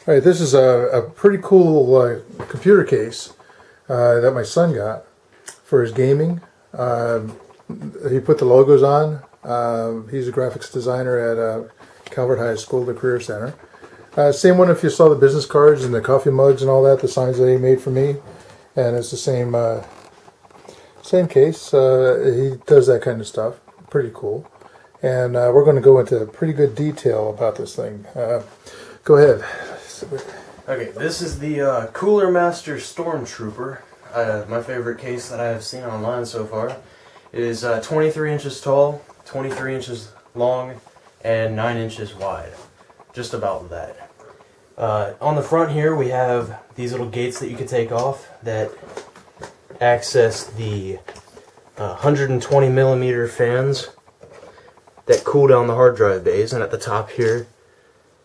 All right, this is a pretty cool computer case that my son got for his gaming. He put the logos on. He's a graphics designer at Calvert High School, the Career Center. Same one if you saw the business cards and the coffee mugs and all that, the signs that he made for me. And it's the same case. He does that kind of stuff. Pretty cool. And we're going to go into pretty good detail about this thing. Go ahead. Okay, this is the CoolerMaster Stormtrooper, my favorite case that I have seen online so far. It is 23 inches tall, 23 inches long, and 9 inches wide. Just about that. On the front here we have these little gates that you can take off that access the 120 millimeter fans that cool down the hard drive bays, and at the top here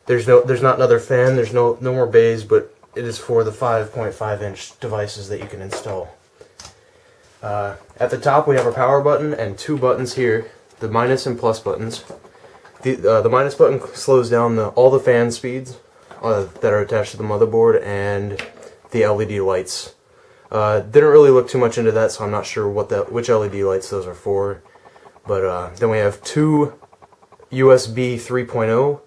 there's not another fan, there's no more bays, but it is for the 5.5 inch devices that you can install. At the top we have our power button and two buttons here, the minus and plus buttons. The minus button slows down all the fan speeds that are attached to the motherboard and the LED lights. Didn't really look too much into that, so I'm not sure which LED lights those are for. But then we have two USB 3.0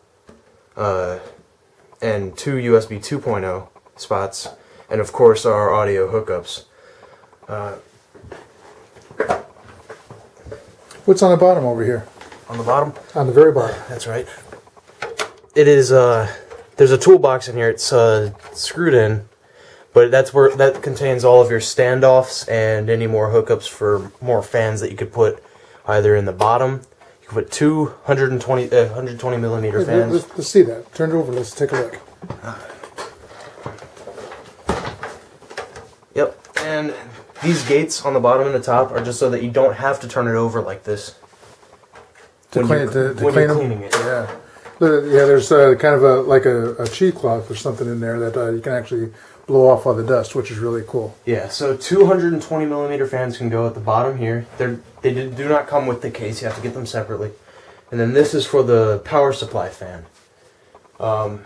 and two USB 2.0 spots, and of course our audio hookups. What's on the bottom over here? On the bottom? On the very bottom. That's right. It is, there's a toolbox in here. It's screwed in, but that contains all of your standoffs and any more hookups for more fans that you could put either in the bottom. You can put two 120 millimeter fans. Let's see that. Turn it over. Let's take a look. Yep. And these gates on the bottom and the top are just so that you don't have to turn it over like this when you're cleaning it. Yeah. Yeah, there's kind of like a cheesecloth or something in there that you can actually blow off all the dust, which is really cool. Yeah, so 220 millimeter fans can go at the bottom here. They do not come with the case, you have to get them separately. And then this is for the power supply fan. Okay,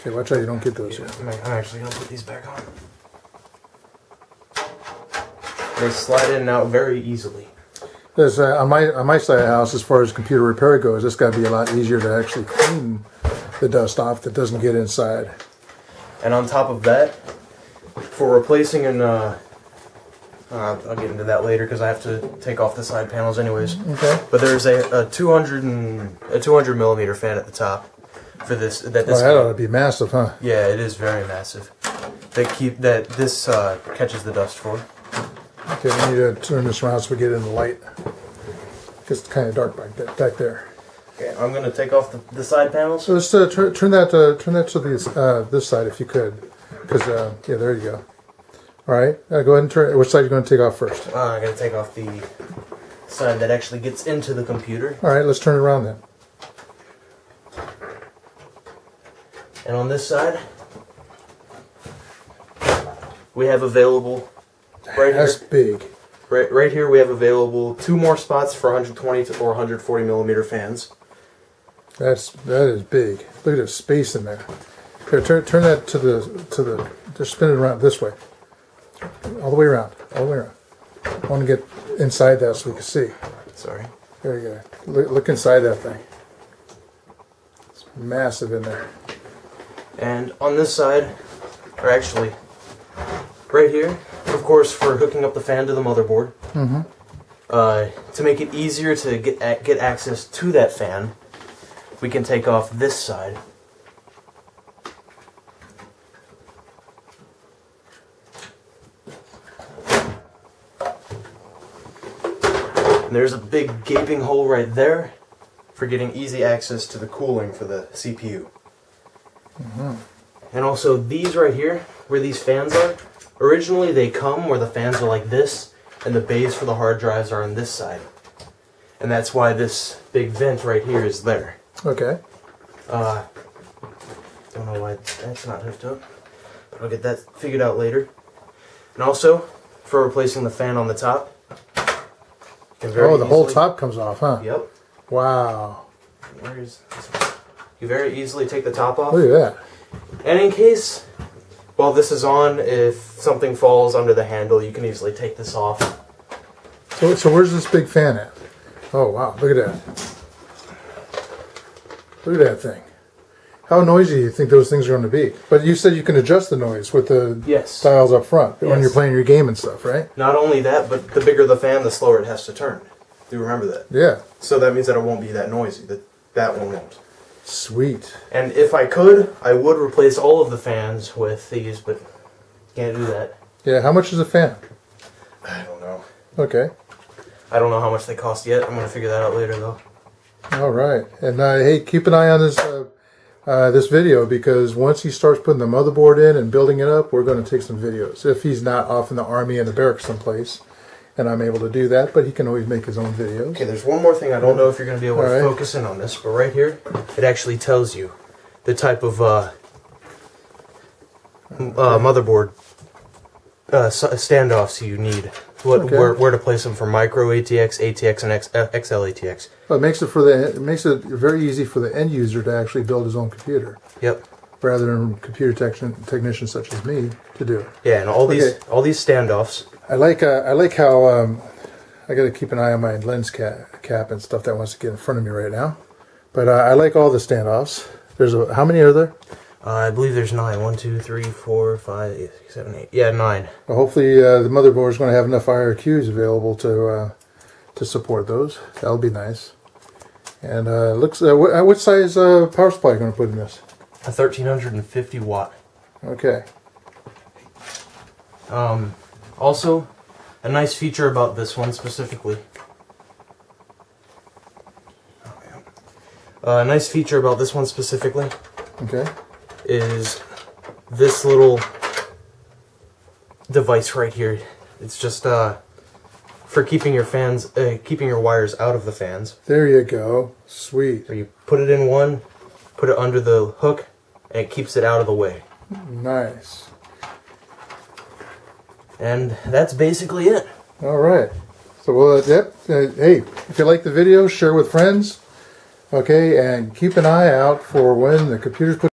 watch out you don't get those here. I'm actually going to put these back on. They slide in and out very easily. There's, on my side of the house, as far as computer repair goes, it's got to be a lot easier to actually clean the dust off that doesn't get inside. And on top of that, for replacing and I'll get into that later because I have to take off the side panels anyways. Okay. But there's a 200 millimeter fan at the top for this. That ought to be massive, huh? Yeah, it is very massive. This catches the dust for. Okay, we need to turn this around so we get in the light. It's kind of dark back there. Okay, I'm going to take off the side panels. So let's turn that to this side if you could, because yeah, there you go. All right, go ahead and turn. Which side are you going to take off first? I'm going to take off the side that actually gets into the computer. All right, let's turn it around then. And on this side, we have available. Right That's here, big. Right here we have available two more spots for 120 or 140 millimeter fans. That is big. Look at the space in there. Here, turn that to the. Just spin it around this way. All the way around. All the way around. I want to get inside that so we can see. Sorry. There you go. Look inside that thing. It's massive in there. And on this side, or actually, right here, of course, for hooking up the fan to the motherboard. Mm-hmm. To make it easier to get access to that fan, we can take off this side. And there's a big gaping hole right there for getting easy access to the cooling for the CPU. Mm-hmm. And also these right here, where these fans are, originally they come where the fans are like this, and the bays for the hard drives are on this side. And that's why this big vent right here is there. Okay. Don't know why that's not hooked up, but I'll get that figured out later. And also, for replacing the fan on the top. Oh, the whole top comes off, huh? Yep. Wow. Where is this one? you very easily take the top off. Look at that. And in case, while this is on, if something falls under the handle, you can easily take this off. So where's this big fan at? Oh wow, look at that. Look at that thing. How noisy do you think those things are going to be? But you said you can adjust the noise with the dials up front when you're playing your game and stuff, right? Not only that, but the bigger the fan, the slower it has to turn. Do you remember that? Yeah. So that means that it won't be that noisy. That one won't. Sweet. And if I could, I would replace all of the fans with these, but can't do that. Yeah, how much is a fan? I don't know. Okay. I don't know how much they cost yet. I'm going to figure that out later, though. All right. And hey, keep an eye on this this video, because once he starts putting the motherboard in and building it up, we're going to take some videos. If he's not off in the army in the barracks someplace, and I'm able to do that, but he can always make his own videos. Okay, there's one more thing. I don't know if you're going to be able to focus in on this, but right here, it actually tells you the type of motherboard standoffs you need. Where to place them for micro ATX, ATX, and XL ATX. Well, it makes it very easy for the end user to actually build his own computer. Yep. Rather than computer technicians such as me to do it. Yeah, and all these standoffs. I like how I got to keep an eye on my lens cap and stuff that wants to get in front of me right now. But I like all the standoffs. There's how many are there? I believe there's 9. 1, 2, 3, 4, 5, 6, 7, 8. Yeah, 9. Well, hopefully the motherboard is going to have enough IRQs available to support those. That'll be nice. And looks what size power supply are you going to put in this? A 1350 watt. Okay. Also, a nice feature about this one specifically. A nice feature about this one specifically. Okay. Is this little device right here. It's just for keeping your keeping your wires out of the fans. There you go. Sweet. So you put it in one, put it under the hook, and it keeps it out of the way. Nice. And that's basically it. All right. So hey, if you like the video, share with friends. Okay, and keep an eye out for when the computer's put